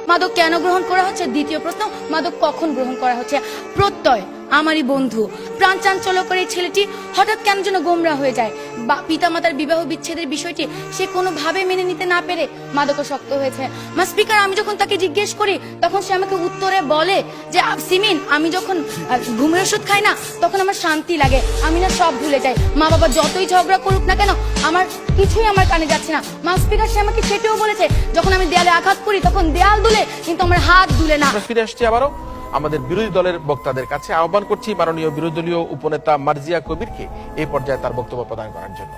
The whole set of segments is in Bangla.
মাদক কেন গ্রহণ করা হচ্ছে, দ্বিতীয় প্রশ্ন মাদক কখন গ্রহণ করা হচ্ছে। প্রত্যয় আমারই বন্ধু, প্রাণ চাঞ্চল্যকর এই ছেলেটি হঠাৎ কেন যেন গোমরা হয়ে যায়। পিতামাতার বিবাহ বিচ্ছেদের বিষয়টি সে কোনোভাবে মেনে নিতে না পেরে মাদকাসক্ত হয়েছে। স্পিকার, আমি যখন তাকে জিজ্ঞেস করি তখন সে আমাকে উত্তরে বলে যে সিমিন, আমি যখন ঘুমের ওষুধ খাই না তখন আমার শান্তি লাগে, আমি না সব ভুলে যাই। মা বাবা যতই ঝগড়া করুক না কেন আমার কিছুই আমার কানে যাচ্ছে না। স্পিকার, সে আমাকে সেটাও বলেছে যখন আমি দেয়ালে আঘাত করি তখন দেয়াল দুলে কিন্তু আমার হাত দুলে না। ফিরে আসছি আবারও আমাদের বিরোধী দলের বক্তাদের কাছে। আহ্বান করছি মাননীয় বিরোধী দলীয় উপনেতা মার্জিয়া কবিরকে এই পর্যায়ে তার বক্তব্য প্রদান করার জন্য।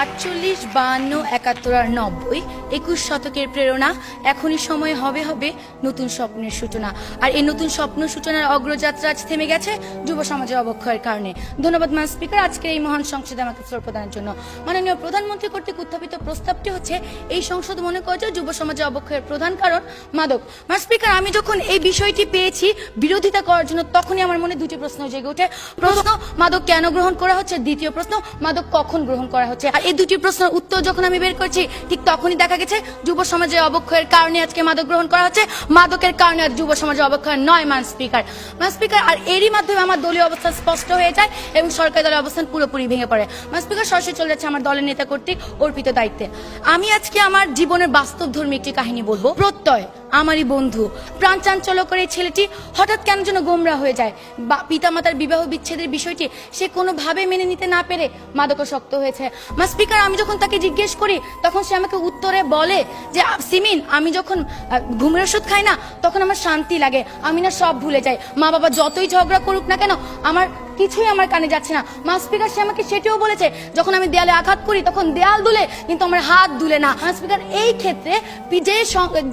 48, 52, 71 আর 90, 21 শতকের প্রেরণা। এখনই সময় হবে হবে নতুন স্বপ্নের সূচনা। আর এই নতুন স্বপ্ন সূচনার অগ্রযাত্রা আজ থেমে গেছে যুব সমাজের অবক্ষয়ের কারণে। ধন্যবাদ মান স্পিকার, আজকের এই মহান সংসদে আমাকে ফ্লোর প্রদানের জন্য। মাননীয় প্রধানমন্ত্রী কর্তৃক উত্থাপিত প্রস্তাবটি হচ্ছে এই সংসদ মনে করে যে যুব সমাজের অবক্ষয়ের প্রধান কারণ মাদক। মান স্পিকার, আমি যখন এই বিষয়টি পেয়েছি বিরোধিতা করার জন্য তখনই আমার মনে দুটি প্রশ্ন জেগে ওঠে। প্রশ্ন, মাদক কেন গ্রহণ করা হচ্ছে, দ্বিতীয় প্রশ্ন, মাদক কখন গ্রহণ করা হচ্ছে। এই দুটি প্রশ্নের উত্তর যখন আমি বের করছি ঠিক তখনই দেখা গেছে যুব সমাজের অবক্ষয়ের কারণে আজকে মাদক গ্রহণ করা হচ্ছে, মাদকের কারণে আজ যুব সমাজের অবক্ষয় নয়। মান স্পিকার, আর এরই মাধ্যমে আমার দলীয় অবস্থান স্পষ্ট হয়ে যায় এবং সরকারি দলের অবস্থান পুরোপুরি ভেঙে পড়ে। মান স্পিকার, সরাসরি চলে যাচ্ছে আমার দলের নেতা কর্তৃক অর্পিত দায়িত্বে। আমি আজকে আমার জীবনের বাস্তবধর্মী একটি কাহিনী বলবো। প্রত্যয় আমারই বন্ধু, প্রাণ চাঞ্চল্যকর এই ছেলেটি হঠাৎ কেন যেন গোমরা হয়ে যায়। পিতামাতার বিবাহ বিচ্ছেদের বিষয়টি সে কোনোভাবে মেনে নিতে না পেরে মাদকাসক্ত হয়েছে। স্পিকার, আমি যখন তাকে জিজ্ঞেস করি তখন সে আমাকে উত্তরে বলে যে সিমিন, আমি যখন ঘুমের ওষুধ খাই না তখন আমার শান্তি লাগে, আমি না সব ভুলে যাই। মা বাবা যতই ঝগড়া করুক না কেন আমার কিছুই আমার কানে যাচ্ছে না। স্পিকার, সে আমাকে সেটাও বলেছে যখন আমি দেয়ালে আঘাত করি তখন দেয়াল দুলে কিন্তু আমার হাত দুলে না। স্পিকার, এই ক্ষেত্রে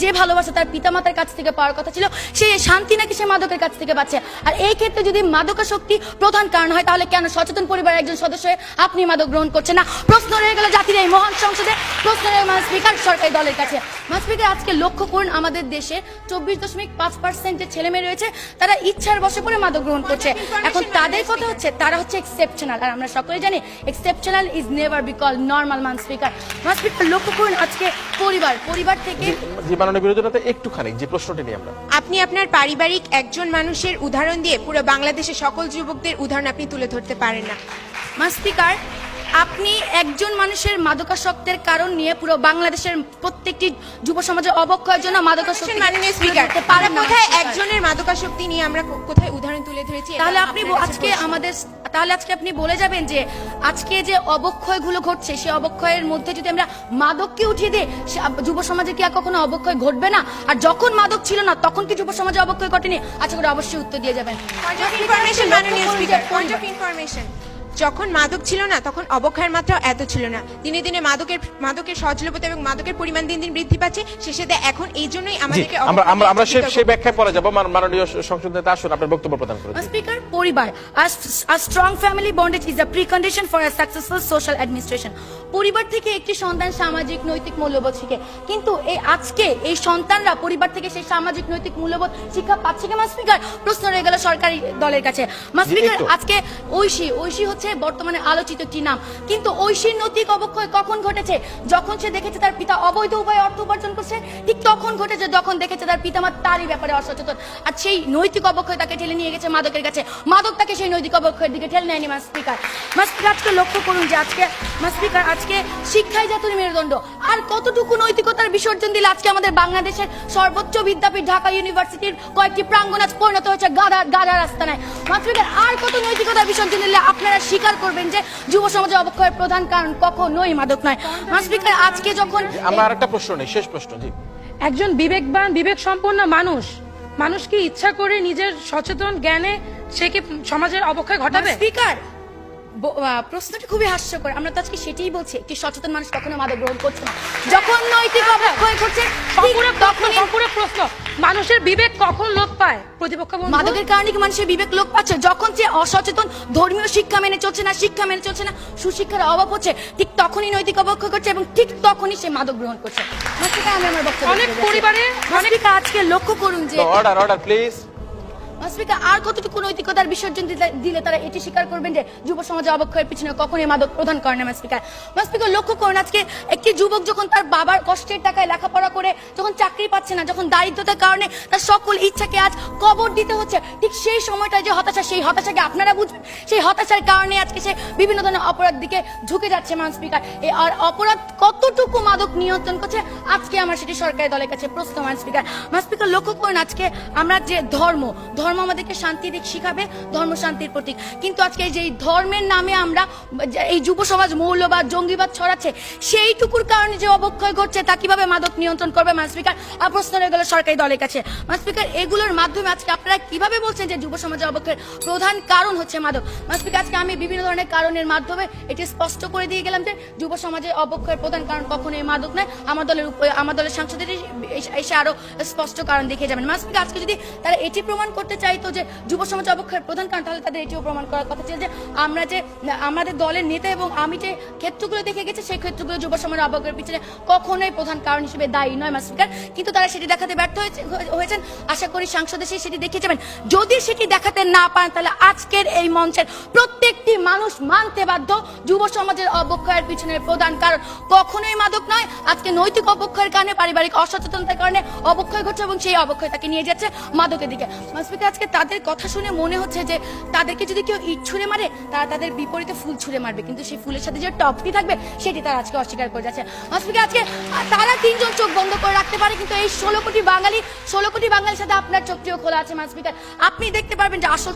যে ভালোবাসা তার পিতামাতার কাছ থেকে পাওয়ার কথা ছিল সে শান্তি নাকি সে মাদকের কাছ থেকে পাচ্ছে। আর এই ক্ষেত্রে যদি মাদকাসক্তি প্রধান কারণ হয় তাহলে কেন সচেতন পরিবারের একজন সদস্য হয়ে আপনি মাদক গ্রহণ করছেন না? প্রশ্ন রয়ে গেল জাতির এই মহান সংসদে, প্রশ্ন রয়ে স্পিকার সরকারি দলের কাছে। স্পিকার, আজকে লক্ষ্য করুন আমাদের দেশে 24.5% যে ছেলে মেয়ে রয়েছে তারা ইচ্ছার বশে পড়ে মাদক গ্রহণ করছে। এখন তাদের কথা হচ্ছে তারা হচ্ছে এক্সেপশনাল, আর আমরা সকলে জানি exceptional is never be called normal. Speaker, লক্ষ্য করুন আজকে পরিবার থেকে যে মাননীয় বিরোধী দলটা একটুখানি যে প্রশ্নটি নিয়ে আমরা, আপনি আপনার পারিবারিক একজন মানুষের উদাহরণ দিয়ে পুরো বাংলাদেশের সকল যুবকদের উদাহরণ আপনি তুলে ধরতে পারেন না। স্পিকার, আপনি একজন মানুষের মাদকাসক্তের কারণ নিয়ে পুরো বাংলাদেশের প্রত্যেকটি যুব সমাজের অবক্ষয়ের জন্য মাদকাসক্তি মাননীয় স্পিকার, কোথায় একজনের মাদকাসক্তি নিয়ে আমরা কোথায় উদাহরণ তুলে ধরেছি? তাহলে আজকে আপনি বলে যাবেন যে আজকে যে অবক্ষয়গুলো ঘটছে সেই অবক্ষয়ের মধ্যে যদি আমরা মাদককে উঠিয়ে দিই যুব সমাজে কি আর কখনো অবক্ষয় ঘটবে না? আর যখন মাদক ছিল না তখন কি যুব সমাজে অবক্ষয় ঘটেনি? আচ্ছা করে অবশ্যই উত্তর দিয়ে যাবেন। মাননীয় স্পিকার, পয়েন্ট অফ ইনফরমেশন, যখন মাদক ছিল না তখন অবক্ষয়ের মাত্রা এত ছিল না। দিনে দিনে মাদকের সহজলভ্যতা এবং মাদকের পরিমাণ দিন দিন বৃদ্ধি পাচ্ছে। শেষে এখন এই জন্যই আমাদেরকে আমরা সেই ব্যাখ্যায় পরে যাব। মাননীয় সংসদ নেতা আসুন আপনার বক্তব্য প্রদান করুন। স্পিকার, পরিবার, a strong family bondage is a precondition for a successful social administration. পরিবার থেকে একটি সন্তান সামাজিক নৈতিক মূল্যবোধ শিখে, কিন্তু আজকে এই সন্তানরা পরিবার থেকে সেই সামাজিক নৈতিক মূল্যবোধ শিক্ষা পাচ্ছে কি? স্পিকার, প্রশ্ন রয়ে গেল সরকারি দলের কাছে। স্পিকার, আজকে ঐশী হচ্ছে বর্তমানে আলোচিত একটি নাম, কিন্তু ঐশীর নৈতিক অবক্ষয় কখন ঘটেছে? যখন সে দেখেছে তার পিতা অবৈধ উপায়ে অর্থ উপার্জন করছে, ঠিক তখন ঘটেছে যখন দেখেছে তার পিতামাতা তারই ব্যাপারে অসচেতন। আর সেই নৈতিক অবক্ষয় তাকে ঠেলে নিয়ে গেছে মাদকের কাছে, মাদক তাকে সেই নৈতিক অবক্ষয়ের দিকে ঠেলে নেয়নি। স্পিকার, আজকে লক্ষ্য করুন যে আজকে শিক্ষাই জাতীয় মেরুদণ্ড। আর কতটুকু নৈতিকতার বিসর্জন দিলে আজকে আমাদের বাংলাদেশের সর্বোচ্চ বিদ্যাপীঠ ঢাকা ইউনিভার্সিটির কয়েকটি প্রাঙ্গণ আজ পরিণত হয়েছে গাদার রাস্তায়। স্পিকার, আর কত নৈতিকতার বিসর্জন দিলে আপনারা স্বীকার করবেন যে যুব সমাজের অবক্ষয়ের প্রধান কারণ কখনোই মাদক নয়? স্পিকার, আজকে যখন আমরা আরেকটা প্রশ্ন নেই, শেষ প্রশ্ন। জি, একজন বিবেকবান বিবেক সম্পন্ন মানুষ কি ইচ্ছা করে নিজের সচেতন জ্ঞানে সে কি সমাজের অবক্ষয় ঘটাবে? স্পিকার, প্রশ্নটি খুবই হাস্যকর। আমরা তো আজকে সেটাই বলছি, একটি সচেতন মানুষ কখনো মাদক গ্রহণ করছে না। যখন নৈতিক অবক্ষয় ঘটছে সম্পূর্ণ প্রশ্ন, মানুষের বিবেক কখন লোপ পায়? প্রতিপক্ষ মাদকের কারণে কি মানুষের বিবেক লোপ পাচ্ছে? যখন যে অসচেতন ধর্মীয় শিক্ষা মেনে চলছে না, সুশিক্ষার অভাব হচ্ছে, ঠিক তখনই নৈতিক অবক্ষয় করছে এবং ঠিক তখনই সে মাদক গ্রহণ করছে। অনেক পরিবারে আজকে লক্ষ্য করুন যে অর্ডার প্লিজ। স্পিকার আর কতটুকু নৈতিকতার বিসর্জন দিলে তারা এটি স্বীকার করবেন যে যুব সমাজে অবক্ষয়ের পিছনে কখনোই মাদক প্রধান কারণ না স্পিকার। স্পিকার লক্ষ্য করুন, আজকে একটি যুবক যখন তার বাবার কষ্টের টাকায় লেখাপড়া করে যখন চাকরি পাচ্ছে না, যখন দারিদ্রতার কারণে তার সকল ইচ্ছাকে আজ কবর দিতে হচ্ছে, ঠিক সেই সময়টা যে হতাশা, সেই হতাশাকে আপনারা বুঝবেন। সেই হতাশার কারণে আজকে সে বিভিন্ন ধরনের অপরাধ দিকে ঝুঁকে যাচ্ছে মান স্পিকার। এই আর অপরাধ কতটুকু মাদক নিয়ন্ত্রণ করছে আজকে আমার সেটি সরকারি দলের কাছে প্রশ্ন মান স্পিকার। মান স্পিকার লক্ষ্য করুন, আজকে আমরা যে ধর্ম আমাদেরকে শান্তি দিক শিখাবে, ধর্ম শান্তির প্রতীক, কিন্তু আজকে যে ধর্মের নামে আমরা এই যুব সমাজ মৌলবাদ জঙ্গিবাদ ছড়াচ্ছে, সেইটুকুর কারণে যে অবক্ষয় ঘটছে তা কিভাবে মাদক নিয়ন্ত্রণ করবে মান স্পিকার? আর প্রশ্ন রয়ে গেল সরকারি দলের কাছে মান স্পিকার, এগুলোর মাধ্যমে আজকে আপনারা কিভাবে বলছেন যে যুব সমাজের অবক্ষয়ের প্রধান কারণ হচ্ছে মাদক? মান স্পিকার, আজকে আমি বিভিন্ন ধরনের কারণের মাধ্যমে এটি স্পষ্ট করে দিয়ে গেলাম যে যুব সমাজের অবক্ষয়ের প্রধান কারণ কখনোই মাদক নয়। আমার দলের সাংসদের এসে আরো স্পষ্ট কারণ দেখিয়ে যাবেন মান স্পিকার। আজকে যদি তারা এটি প্রমাণ করতে চাইতো যে যুব সমাজ অবক্ষয়ের প্রধান কারণ, তাহলে তাদের এটিও প্রমাণ করার কথা ছিল যে আমরা যে আমাদের দলের নেতা এবং আমি যে ক্ষেত্রগুলো দেখে গেছি, সেই ক্ষেত্রগুলো যুব সমাজের অবক্ষয়ের পিছনে কখনোই প্রধান কারণ হিসেবে দায়ী নয় মান স্পিকার। কিন্তু তারা সেটি দেখাতে ব্যর্থ হয়েছেন। আশা করি সাংসদ এসে সেটি দেখিয়ে যাবেন। যদি সেটি দেখাতে না পারেন, তাহলে আজকের এই মঞ্চের প্রত্যেকটি মানুষ মানতে বাধ্য, যুব সমাজের অবক্ষয়ের পিছনের প্রধান কারণ কখনোই মাদক নয়। আজকে নৈতিক অবক্ষয়ের কারণে, পারিবারিক অসচেতনতার কারণে অবক্ষয় ঘটছে এবং সেই অবক্ষয় তাকে নিয়ে যাচ্ছে মাদকের দিকে। স্পিকার, আজকে তাদের কথা শুনে মনে হচ্ছে যে তাদেরকে যদি কেউ ইট ছুঁড়ে মারে, তারা তাদের বিপরীতে ফুল ছুঁড়ে মারবে, কিন্তু সেই ফুলের সাথে যে টপটি থাকবে সেটি তারা আজকে অস্বীকার করে যাচ্ছে। স্পিকার, আজকে তারা তিনজন চোখ বন্ধ করে রাখতে পারে, কিন্তু এই 16 কোটি বাঙালির সাথে আপনার চোখটিও খোলা আছে মান স্পিকার। আপনি দেখতে পারবেন যে আসল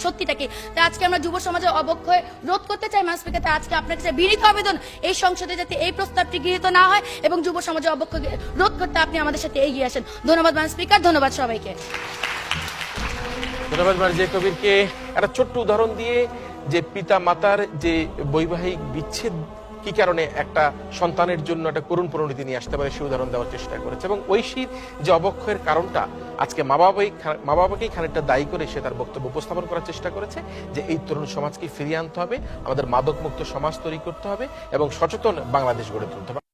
সত্যিটা কি। তাই আজকে আমরা যুব সমাজের অবক্ষয় রোধ করতে চাই মান স্পিকার। তাই আজকে আপনার কাছে বিনীত আবেদন, এই সংসদে যাতে এই প্রস্তাবটি গৃহীত না হয় এবং যুব সমাজের অবক্ষয় রোধ করতে আপনি আমাদের সাথে এগিয়ে আসেন। ধন্যবাদ মান স্পিকার, ধন্যবাদ সবাইকে। ধন্যবাদ মার্জিয়া কবিরকে। একটা ছোট্ট উদাহরণ দিয়ে যে পিতা মাতার যে বৈবাহিক বিচ্ছেদ কি কারণে একটা সন্তানের জন্য একটা করুণ পরিণতি নিয়ে আসতে পারে, সেই উদাহরণ দেওয়ার চেষ্টা করেছে। এবং ঐশীর যে অবক্ষয়ের কারণটা আজকে মা বাবাকেই খানিকটা দায়ী করে সে তার বক্তব্য উপস্থাপন করার চেষ্টা করেছে যে এই তরুণ সমাজকে ফিরিয়ে আনতে হবে, আমাদের মাদক মুক্ত সমাজ তৈরি করতে হবে এবং সচেতন বাংলাদেশ গড়ে তুলতে হবে।